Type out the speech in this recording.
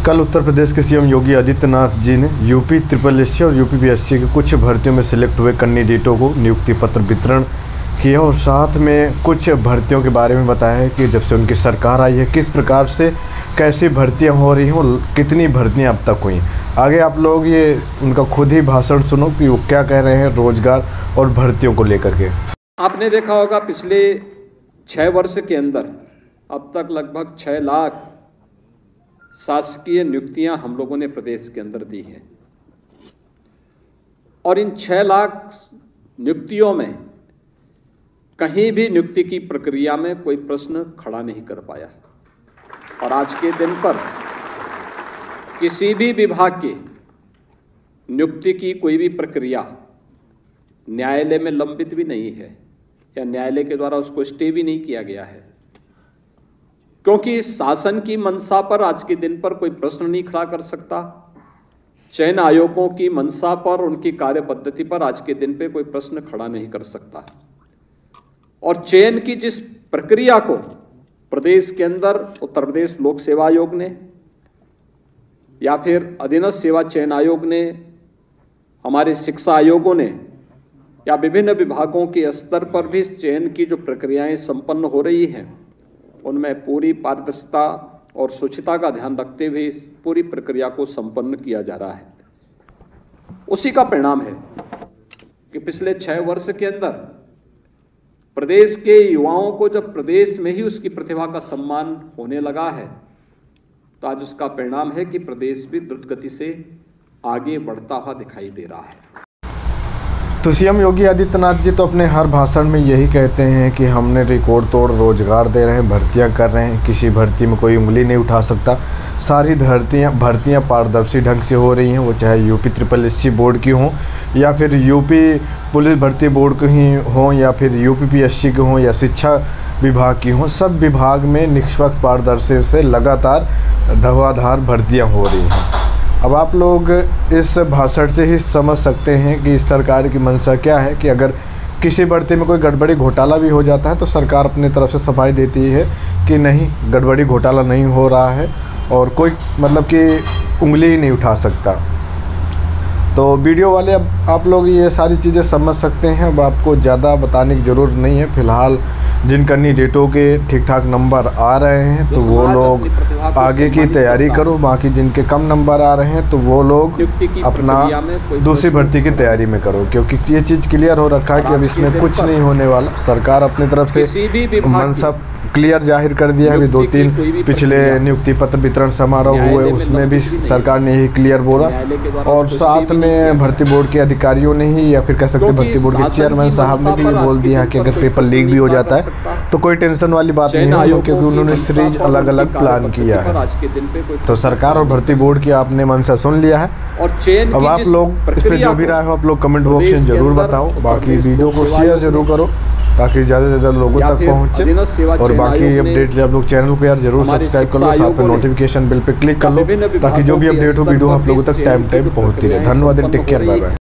कल उत्तर प्रदेश के सीएम योगी आदित्यनाथ जी ने यूपी SSC और यूपीपीएससी के कुछ भर्तियों में सिलेक्ट हुए कैंडिडेटों को नियुक्ति पत्र वितरण किया और साथ में कुछ भर्तियों के बारे में बताया है कि जब से उनकी सरकार आई है किस प्रकार से कैसी भर्तियां हो रही हैं और कितनी भर्तियां अब तक हुई। आगे आप लोग ये उनका खुद ही भाषण सुनो कि वो क्या कह रहे हैं रोजगार और भर्तियों को लेकर के। आपने देखा होगा पिछले 6 वर्ष के अंदर अब तक लगभग 6 लाख शासकीय नियुक्तियां हम लोगों ने प्रदेश के अंदर दी हैं और इन 6 लाख नियुक्तियों में कहीं भी नियुक्ति की प्रक्रिया में कोई प्रश्न खड़ा नहीं कर पाया और आज के दिन पर किसी भी विभाग की नियुक्ति की कोई भी प्रक्रिया न्यायालय में लंबित भी नहीं है या न्यायालय के द्वारा उसको स्टे भी नहीं किया गया है, क्योंकि शासन की मंशा पर आज के दिन पर कोई प्रश्न नहीं खड़ा कर सकता। चयन आयोगों की मंशा पर, उनकी कार्य पद्धति पर आज के दिन पे कोई प्रश्न खड़ा नहीं कर सकता और चयन की जिस प्रक्रिया को प्रदेश के अंदर उत्तर प्रदेश लोक सेवा आयोग ने या फिर अधीनस्थ सेवा चयन आयोग ने, हमारे शिक्षा आयोगों ने या विभिन्न विभागों के स्तर पर भी चयन की जो प्रक्रियाएं संपन्न हो रही हैं उनमें पूरी पारदर्शिता और शुचिता का ध्यान रखते हुए इस पूरी प्रक्रिया को संपन्न किया जा रहा है। उसी का परिणाम है कि पिछले 6 वर्ष के अंदर प्रदेश के युवाओं को जब प्रदेश में ही उसकी प्रतिभा का सम्मान होने लगा है तो आज उसका परिणाम है कि प्रदेश भी द्रुत गति से आगे बढ़ता हुआ दिखाई दे रहा है। तो सीएम योगी आदित्यनाथ जी तो अपने हर भाषण में यही कहते हैं कि हमने रिकॉर्ड तोड़ रोजगार दे रहे हैं, भर्तियां कर रहे हैं, किसी भर्ती में कोई उंगली नहीं उठा सकता। सारी भर्तियां पारदर्शी ढंग से हो रही हैं, वो चाहे यूपी SSC बोर्ड की हों या फिर यूपी पुलिस भर्ती बोर्ड की ही हों या फिर यूपीपीएससी की हों या शिक्षा विभाग की हों, सब विभाग में निष्पक्ष पारदर्शी से लगातार धुआंधार भर्तियाँ हो रही हैं। अब आप लोग इस भाषण से ही समझ सकते हैं कि इस सरकार की मंशा क्या है कि अगर किसी भर्ती में कोई गड़बड़ी घोटाला भी हो जाता है तो सरकार अपनी तरफ से सफाई देती है कि नहीं, गड़बड़ी घोटाला नहीं हो रहा है और कोई मतलब कि उंगली ही नहीं उठा सकता। तो वीडियो वाले अब आप लोग ये सारी चीज़ें समझ सकते हैं। अब आपको ज़्यादा बताने की ज़रूरत नहीं है। फ़िलहाल जिन कैंडिडेटों के ठीक ठाक नंबर आ रहे हैं तो वो लोग आगे की तैयारी करो, बाकी जिनके कम नंबर आ रहे हैं तो वो लोग अपना दूसरी भर्ती की तैयारी में करो, क्योंकि ये चीज़ क्लियर हो रखा है कि अब इसमें कुछ नहीं होने वाला। सरकार अपनी तरफ से मनसा क्लियर जाहिर कर दिया है। अभी 2-3 पिछले नियुक्ति पत्र वितरण समारोह हुए उसमें भी सरकार ने यही क्लियर बोला और साथ में भर्ती बोर्ड के अधिकारियों ने ही या फिर कह सकते भर्ती बोर्ड के चेयरमैन साहब ने भी ये बोल दिया कि अगर पेपर लीक भी हो जाता है तो कोई टेंशन वाली बात नहीं है, क्योंकि उन्होंने सीरीज अलग अलग प्लान किया है। तो सरकार और भर्ती बोर्ड की आपने मनसा सुन लिया है। अब आप लोग इस पर जो भी राय हो आप लोग कमेंट बॉक्स में जरूर बताओ। बाकी वीडियो को शेयर जरूर करो ताकि ज़्यादा से ज़्यादा लोगों तक पहुँचे और बाकी अपडेट आप लोग चैनल को यार जरूर सब्सक्राइब कर लो, साथ में नोटिफिकेशन बिल पे क्लिक कर लो ताकि जो भी अपडेट हो वीडियो आप लोगों तक टाइम पहुँचती रहे। धन्यवाद, टेक केयर, बाय बाय।